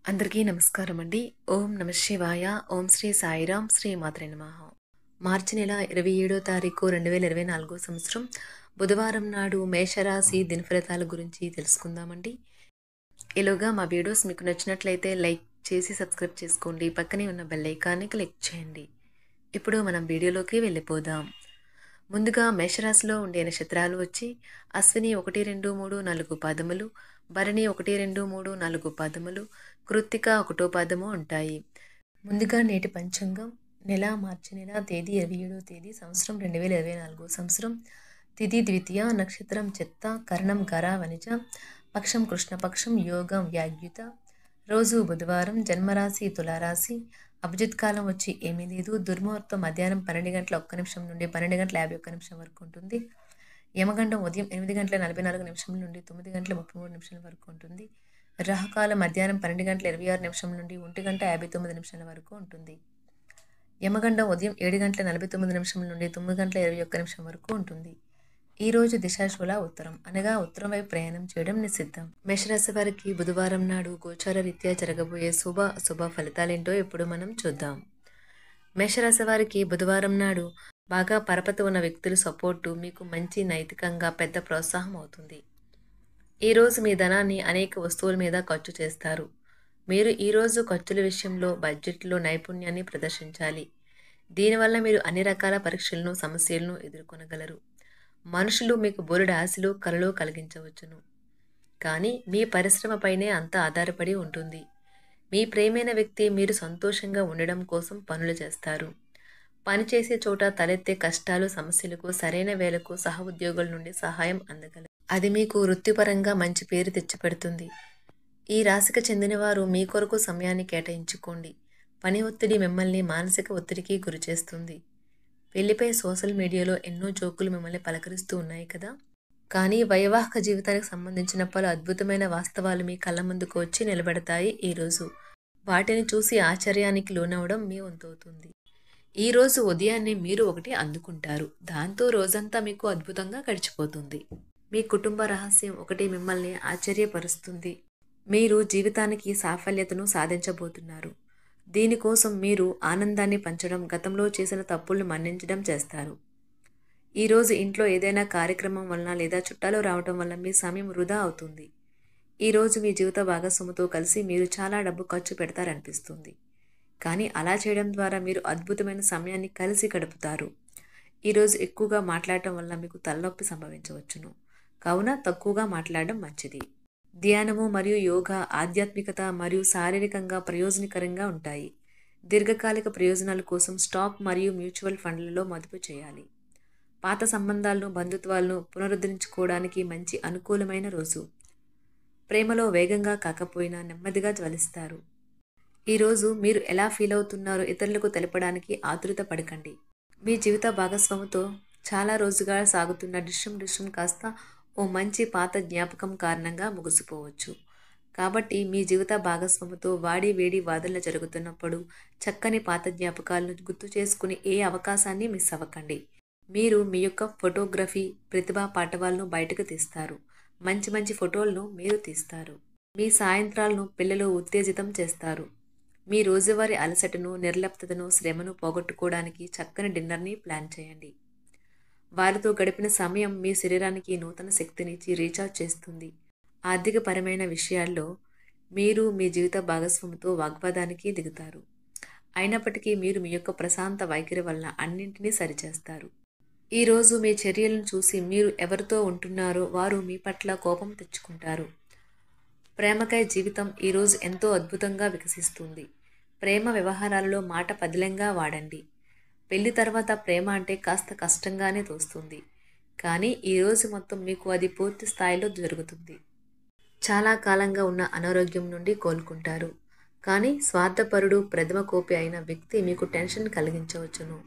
అందరికీ నమస్కారం అండి. ఓం నమః శివాయ. ఓం శ్రీ సాయిరాం. శ్రీ మాత్రే నమః. మార్చి నెల 27వ తారీఖు 2024 సంవత్సరం బుధవారం నాడు మేషరాశి దినఫలితాల గురించి తెలుసుకుందామండి. ఈలోగా మా వీడియోస్ మీకు నచ్చినట్లయితే లైక్ చేసి సబ్స్క్రైబ్ చేసుకోండి. పక్కనే ఉన్న బెల్ ఐకాన్ని క్లిక్ చేయండి. ఇప్పుడు మనం వీడియోలోకి వెళ్ళిపోదాం. ముందుగా మేషరాశిలో ఉండే నక్షత్రాలు వచ్చి అశ్విని 1, 2, 3, 4 పాదములు, భరణి 1, 2, 3, 4 పాదములు, కృత్తిక 1వ పాదము ఉంటాయి. ముందుగా నేటి పంచాంగం నెల మార్చి నెల తేదీ 27వ తేదీ సంవత్సరం 2024 సంవత్సరం తిథి ద్వితీయ, నక్షత్రం చిత్త, కరణం గర వనిజ, పక్షం కృష్ణపక్షం, యోగం వ్యాగ్యుత, రోజు బుధవారం, జన్మరాశి తులారాశి, అభిజిత్ కాలం వచ్చి ఏమీ లేదు. దుర్ముహూర్తం మధ్యాహ్నం 12 గంటల 1 నిమిషం నుండి 12 గంటల 51 నిమిషం వరకు ఉంటుంది. యమగండం ఉదయం 8 గంటల 44 నిమిషం నుండి 9 గంటల 33 నిమిషాల వరకు ఉంటుంది. రాహుకాలం మధ్యాహ్నం 12 గంటల 26 నిమిషం నుండి 1 గంట 59 నిమిషాల వరకు ఉంటుంది. యమగండం ఉదయం 7 గంటల 49 నిమిషం నుండి 9 గంటల 21 నిమిషం వరకు ఉంటుంది. ఈ రోజు దిశాశూల ఉత్తరం, అనగా ఉత్తరం వైపు ప్రయాణం చేయడం నిషిద్ధం. మేషరాశి వారికి బుధవారం నాడు గోచార రీత్యా జరగబోయే శుభ అశుభ ఫలితాలేంటో ఇప్పుడు మనం చూద్దాం. మేషరాశి వారికి బుధవారం నాడు బాగా పరపతి ఉన్న వ్యక్తుల సపోర్టు మీకు మంచి నైతికంగా పెద్ద ప్రోత్సాహం అవుతుంది. ఈరోజు మీ ధనాన్ని అనేక వస్తువుల మీద ఖర్చు చేస్తారు. మీరు ఈరోజు ఖర్చుల విషయంలో బడ్జెట్లో నైపుణ్యాన్ని ప్రదర్శించాలి. దీనివల్ల మీరు అన్ని రకాల పరీక్షలను సమస్యలను ఎదుర్కొనగలరు. మనుషులు మీకు బోలెడు ఆశలు కలలు కలిగించవచ్చును, కానీ మీ పరిశ్రమపైనే అంతా ఆధారపడి ఉంటుంది. మీ ప్రేమైన వ్యక్తి మీరు సంతోషంగా ఉండడం కోసం పనులు చేస్తారు. పనిచేసే చోట తలెత్తే కష్టాలు సమస్యలకు సరైన వేళకు సహ ఉద్యోగుల నుండి సహాయం అందగలరు. అది మీకు వృత్తిపరంగా మంచి పేరు తెచ్చిపెడుతుంది. ఈ రాశికి చెందినవారు మీ కొరకు సమయాన్ని కేటాయించుకోండి. పని ఒత్తిడి మిమ్మల్ని మానసిక ఒత్తిడికి గురిచేస్తుంది. పెళ్లిపై సోషల్ మీడియాలో ఎన్నో జోకులు మిమ్మల్ని పలకరిస్తూ ఉన్నాయి కదా. కానీ వైవాహిక జీవితానికి సంబంధించిన పలు అద్భుతమైన వాస్తవాలు మీ కళ్ళ ముందుకు వచ్చి నిలబడతాయి. ఈరోజు వాటిని చూసి ఆశ్చర్యానికి లోనవడం మీ వంతవుతుంది. ఈరోజు ఉదయాన్నే మీరు ఒకటి అందుకుంటారు. దాంతో రోజంతా మీకు అద్భుతంగా గడిచిపోతుంది. మీ కుటుంబ రహస్యం ఒకటి మిమ్మల్ని ఆశ్చర్యపరుస్తుంది. మీరు జీవితానికి సాఫల్యతను సాధించబోతున్నారు. దీనికోసం మీరు ఆనందాన్ని పంచడం, గతంలో చేసిన తప్పులను మన్నించడం చేస్తారు. ఈరోజు ఇంట్లో ఏదైనా కార్యక్రమం వలన లేదా చుట్టాలు రావడం వల్ల మీ సమయం వృధా అవుతుంది. ఈరోజు మీ జీవిత భాగస్వామితో కలిసి మీరు చాలా డబ్బు ఖర్చు పెడతారనిపిస్తుంది. కానీ అలా చేయడం ద్వారా మీరు అద్భుతమైన సమయాన్ని కలిసి గడుపుతారు. ఈరోజు ఎక్కువగా మాట్లాడటం వల్ల మీకు తలనొప్పి సంభవించవచ్చును, కావున తక్కువగా మాట్లాడడం మంచిది. ధ్యానము మరియు యోగా ఆధ్యాత్మికత మరియు శారీరకంగా ప్రయోజనకరంగా ఉంటాయి. దీర్ఘకాలిక ప్రయోజనాల కోసం స్టాక్ మరియు మ్యూచువల్ ఫండ్లలో మదుపు చేయాలి. పాత సంబంధాలను బంధుత్వాలను పునరుద్ధరించుకోవడానికి మంచి అనుకూలమైన రోజు. ప్రేమలో వేగంగా కాకపోయినా నెమ్మదిగా జ్వలిస్తారు. ఈరోజు మీరు ఎలా ఫీల్ అవుతున్నారో ఇతరులకు తెలపడానికి ఆతృత పడకండి. మీ జీవిత భాగస్వామితో చాలా రోజుగా సాగుతున్న డిష్యం కాస్త ఓ మంచి పాత జ్ఞాపకం కారణంగా ముగిసిపోవచ్చు. కాబట్టి మీ జీవిత భాగస్వామితో వాడి వేడి వాదనలు జరుగుతున్నప్పుడు చక్కని పాత జ్ఞాపకాలను గుర్తు చేసుకుని ఏ అవకాశాన్ని మిస్ అవ్వకండి. మీరు మీ యొక్క ఫోటోగ్రఫీ ప్రతిభా పాటవాలను బయటకు తీస్తారు. మంచి మంచి ఫోటోలను మీరు తీస్తారు. మీ సాయంత్రాలను పిల్లలు ఉత్తేజితం చేస్తారు. మీ రోజువారీ అలసటను, నిర్లిప్తతను, శ్రమను పోగొట్టుకోవడానికి చక్కని డిన్నర్ని ప్లాన్ చేయండి. వారితో గడిపిన సమయం మీ శరీరానికి నూతన శక్తినిచ్చి రీఛార్జ్ చేస్తుంది. ఆర్థికపరమైన విషయాల్లో మీరు మీ జీవిత భాగస్వామితో వాగ్వాదానికి దిగుతారు. అయినప్పటికీ మీరు మీ యొక్క ప్రశాంత వైఖరి వలన అన్నింటినీ సరిచేస్తారు. ఈరోజు మీ చర్యలను చూసి మీరు ఎవరితో ఉంటున్నారో వారు మీ పట్ల కోపం తెచ్చుకుంటారు. ప్రేమకై జీవితం ఈరోజు ఎంతో అద్భుతంగా వికసిస్తుంది. ప్రేమ వ్యవహారాలలో మాట పదిలంగా వాడండి. పెళ్లి తర్వాత ప్రేమ అంటే కాస్త కష్టంగానే తోస్తుంది, కానీ ఈరోజు మొత్తం మీకు అది పూర్తి స్థాయిలో జరుగుతుంది. చాలా కాలంగా ఉన్న అనారోగ్యం నుండి కోలుకుంటారు. కానీ స్వార్థపరుడు, ప్రథమ కోపి అయిన వ్యక్తి మీకు టెన్షన్ కలిగించవచ్చును.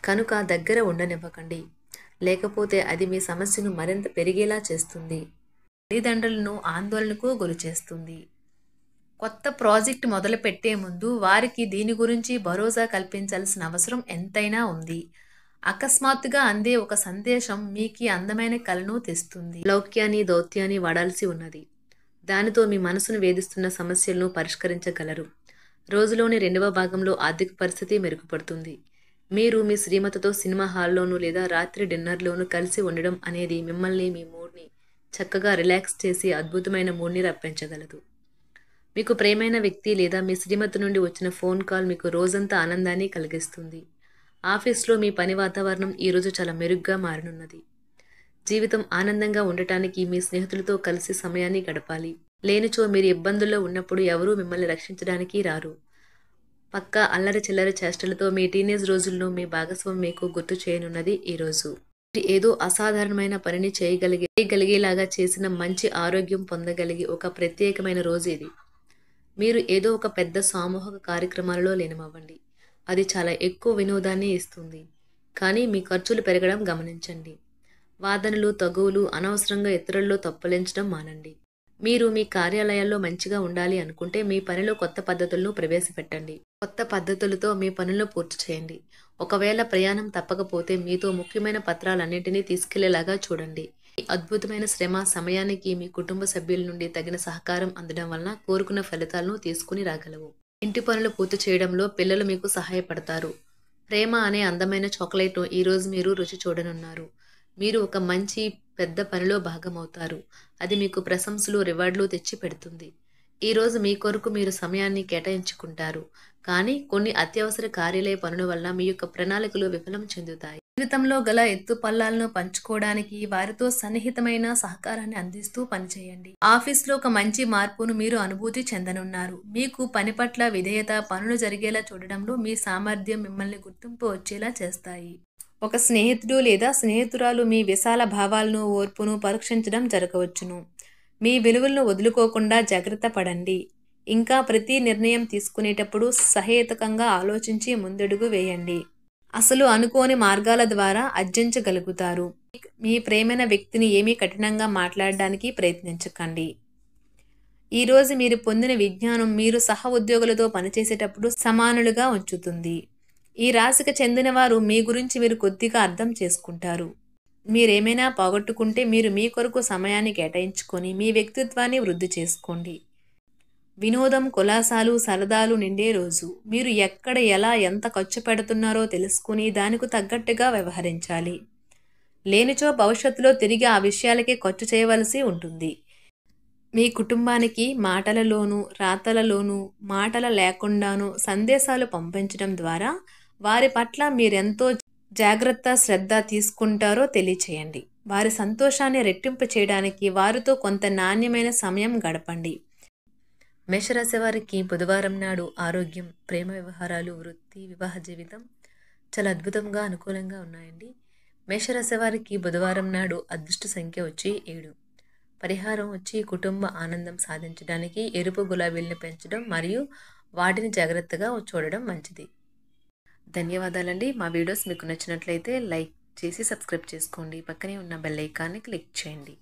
కనుక దగ్గర ఉండనివ్వకండి, లేకపోతే అది మీ సమస్యను మరింత పెరిగేలా చేస్తుంది. తల్లిదండ్రులను ఆందోళనకు గురిచేస్తుంది. కొత్త ప్రాజెక్ట్ మొదలు పెట్టే ముందు వారికి దీని గురించి భరోసా కల్పించాల్సిన అవసరం ఎంతైనా ఉంది. అకస్మాత్తుగా అందే ఒక సందేశం మీకు అందమైన కలను తెస్తుంది. లౌక్యాన్ని దౌత్యాన్ని వాడాల్సి ఉన్నది. దానితో మీ మనసును వేధిస్తున్న సమస్యలను పరిష్కరించగలరు. రోజులోని రెండవ భాగంలో ఆర్థిక పరిస్థితి మెరుగుపడుతుంది. మీరు మీ శ్రీమతితో సినిమా హాల్లోనూ లేదా రాత్రి డిన్నర్లోనూ కలిసి ఉండడం అనేది మిమ్మల్ని మీ మూడ్ని చక్కగా రిలాక్స్ చేసి అద్భుతమైన మూడ్ని రప్పించగలదు. మీకు ప్రియమైన వ్యక్తి లేదా మీ శ్రీమతి నుండి వచ్చిన ఫోన్ కాల్ మీకు రోజంతా ఆనందాన్ని కలిగిస్తుంది. ఆఫీస్లో మీ పని వాతావరణం ఈరోజు చాలా మెరుగ్గా మారనున్నది. జీవితం ఆనందంగా ఉండటానికి మీ స్నేహితులతో కలిసి సమయాన్ని గడపాలి. లేనిచో మీరు ఇబ్బందుల్లో ఉన్నప్పుడు ఎవరూ మిమ్మల్ని రక్షించడానికి రారు. పక్కా అల్లరి చిల్లరి చేష్టలతో మీ టీనేజ్ రోజుల్లో మీ భాగస్వామి మీకు గుర్తు చేయనున్నది ఈరోజు. మీరు ఏదో అసాధారణమైన పనిని చేయగలిగేలాగా చేసిన మంచి ఆరోగ్యం పొందగలిగి ఒక ప్రత్యేకమైన రోజు ఇది. మీరు ఏదో ఒక పెద్ద సామూహిక కార్యక్రమాలలో లీనమవ్వండి. అది చాలా ఎక్కువ వినోదాన్ని ఇస్తుంది. కానీ మీ ఖర్చులు పెరగడం గమనించండి. వాదనలు తగువులు అనవసరంగా ఇతరుల్లో తప్పులించడం మానండి. మీరు మీ కార్యాలయాల్లో మంచిగా ఉండాలి అనుకుంటే మీ పనిలో కొత్త పద్ధతులను ప్రవేశపెట్టండి. కొత్త పద్ధతులతో మీ పనులను పూర్తి చేయండి. ఒకవేళ ప్రయాణం తప్పకపోతే మీతో ముఖ్యమైన పత్రాలన్నింటినీ తీసుకెళ్లేలాగా చూడండి. ఈ అద్భుతమైన శ్రమ సమయానికి మీ కుటుంబ సభ్యుల నుండి తగిన సహకారం అందడం వలన కోరుకున్న ఫలితాలను తీసుకుని రాగలవు. ఇంటి పనులు పూర్తి చేయడంలో పిల్లలు మీకు సహాయపడతారు. ప్రేమ అనే అందమైన చాక్లెట్ను ఈరోజు మీరు రుచి చూడనున్నారు. మీరు ఒక మంచి పెద్ద పనిలో భాగమవుతారు. అది మీకు ప్రశంసలు రివార్డులు తెచ్చి పెడుతుంది. ఈరోజు మీ కొరకు మీరు సమయాన్ని కేటాయించుకుంటారు. కానీ కొన్ని అత్యవసర కార్యాలయ పనుల వల్ల మీ యొక్క ప్రణాళికలు విఫలం చెందుతాయి. జీవితంలో గల ఎత్తు పల్లాలను పంచుకోవడానికి వారితో సన్నిహితమైన సహకారాన్ని అందిస్తూ పనిచేయండి. ఆఫీస్లో ఒక మంచి మార్పును మీరు అనుభూతి చెందనున్నారు. మీకు పని పట్ల విధేయత, పనులు జరిగేలా చూడడంలో మీ సామర్థ్యం మిమ్మల్ని గుర్తింపు వచ్చేలా చేస్తాయి. ఒక స్నేహితుడు లేదా స్నేహితురాలు మీ విశాల భావాలను, ఓర్పును పరీక్షించడం జరగవచ్చును. మీ విలువలను వదులుకోకుండా జాగ్రత్త పడండి. ఇంకా ప్రతి నిర్ణయం తీసుకునేటప్పుడు సహేతుకంగా ఆలోచించి ముందడుగు వేయండి. అసలు అనుకోని మార్గాల ద్వారా అర్జించగలుగుతారు. మీ ప్రేమైన వ్యక్తిని ఏమీ కఠినంగా మాట్లాడడానికి ప్రయత్నించకండి. ఈరోజు మీరు పొందిన విజ్ఞానం మీరు సహ ఉద్యోగులతో పనిచేసేటప్పుడు సమానులుగా ఉంచుతుంది. ఈ రాశికి చెందిన వారు మీ గురించి మీరు కొద్దిగా అర్థం చేసుకుంటారు. మీరేమైనా పోగొట్టుకుంటే మీరు మీ కొరకు సమయాన్ని కేటాయించుకొని మీ వ్యక్తిత్వాన్ని వృద్ధి చేసుకోండి. వినోదం, కులాసాలు, సరదాలు నిండే రోజు. మీరు ఎక్కడ ఎలా ఎంత ఖర్చు పెడుతున్నారో తెలుసుకుని దానికి తగ్గట్టుగా వ్యవహరించాలి. లేనిచో భవిష్యత్తులో తిరిగి ఆ విషయాలకే ఖర్చు చేయవలసి ఉంటుంది. మీ కుటుంబానికి మాటలలోనూ రాతలలోనూ మాటల లేకుండానూ సందేశాలు పంపించడం ద్వారా వారి పట్ల మీరెంతో జాగ్రత్త శ్రద్ధ తీసుకుంటారో తెలియచేయండి. వారి సంతోషాన్ని రెట్టింపు చేయడానికి వారితో కొంత నాణ్యమైన సమయం గడపండి. మేషరాశి వారికి బుధవారం నాడు ఆరోగ్యం, ప్రేమ వ్యవహారాలు, వృత్తి, వివాహ జీవితం చాలా అద్భుతంగా అనుకూలంగా ఉన్నాయండి. మేషరాశి వారికి బుధవారం నాడు అదృష్ట సంఖ్య వచ్చి 7. పరిహారం వచ్చి కుటుంబ ఆనందం సాధించడానికి ఎరుపు గులాబీలను పెంచడం మరియు వాటిని జాగ్రత్తగా చూడడం మంచిది. ధన్యవాదాలండి. మా వీడియోస్ మీకు నచ్చినట్లయితే లైక్ చేసి సబ్స్క్రైబ్ చేసుకోండి. పక్కనే ఉన్న బెల్ ఐకాన్ని క్లిక్ చేయండి.